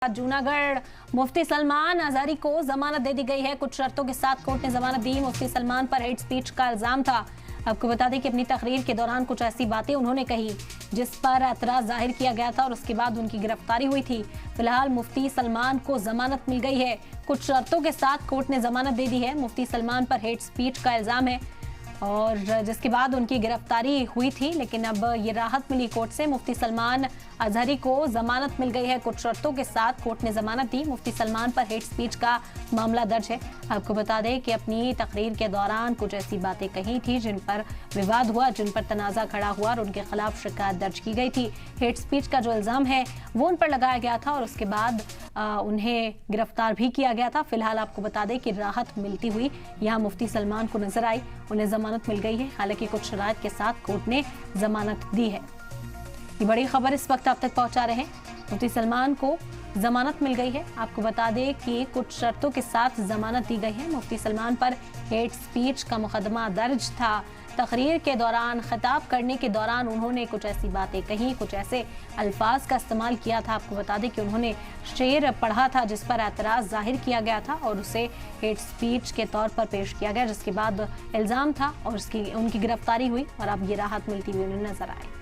जूनागढ़ मुफ्ती सलमान अजहरी को जमानत दे दी गई है। कुछ शर्तों के साथ कोर्ट ने जमानत दी। मुफ्ती सलमान पर हेट स्पीच का इल्जाम था। आपको बता दें कि अपनी तकरीर के दौरान कुछ ऐसी बातें उन्होंने कही जिस पर एतराज जाहिर किया गया था और उसके बाद उनकी गिरफ्तारी हुई थी। फिलहाल मुफ्ती सलमान को जमानत मिल गई है। कुछ शर्तों के साथ कोर्ट ने जमानत दे दी है। मुफ्ती सलमान पर हेट स्पीच का इल्जाम है और जिसके बाद उनकी गिरफ्तारी हुई थी, लेकिन अब ये राहत मिली कोर्ट से। मुफ्ती सलमान अजहरी को जमानत मिल गई है। कुछ शर्तों के साथ कोर्ट ने जमानत दी। मुफ्ती सलमान पर हेट स्पीच का मामला दर्ज है। आपको बता दें कि अपनी तकरीर के दौरान कुछ ऐसी बातें कही थी जिन पर विवाद हुआ, जिन पर तनाजा खड़ा हुआ और उनके खिलाफ शिकायत दर्ज की गई थी। हेट स्पीच का जो इल्जाम है वो उन पर लगाया गया था और उसके बाद उन्हें गिरफ्तार भी किया गया था। फिलहाल आपको बता दें कि राहत मिलती हुई यहाँ मुफ्ती सलमान को नजर आई। उन्हें जमानत मिल गई है। हालांकि कुछ शराइत के साथ कोर्ट ने जमानत दी है। ये बड़ी खबर इस वक्त आप तक पहुंचा रहे हैं। मुफ्ती सलमान को जमानत मिल गई है। आपको बता दें कि कुछ शर्तों के साथ जमानत दी गई है। मुफ्ती सलमान पर हेट स्पीच का मुकदमा दर्ज था। तकरीर के दौरान, खिताब करने के दौरान उन्होंने कुछ ऐसी बातें कही, कुछ ऐसे अल्फाज का इस्तेमाल किया था। आपको बता दें कि उन्होंने शेर पढ़ा था जिस पर एतराज़ जाहिर किया गया था और उसे हेट स्पीच के तौर पर पेश किया गया, जिसके बाद इल्ज़ाम था और उनकी गिरफ्तारी हुई और अब ये राहत मिलती हुई उन्हें नजर आई।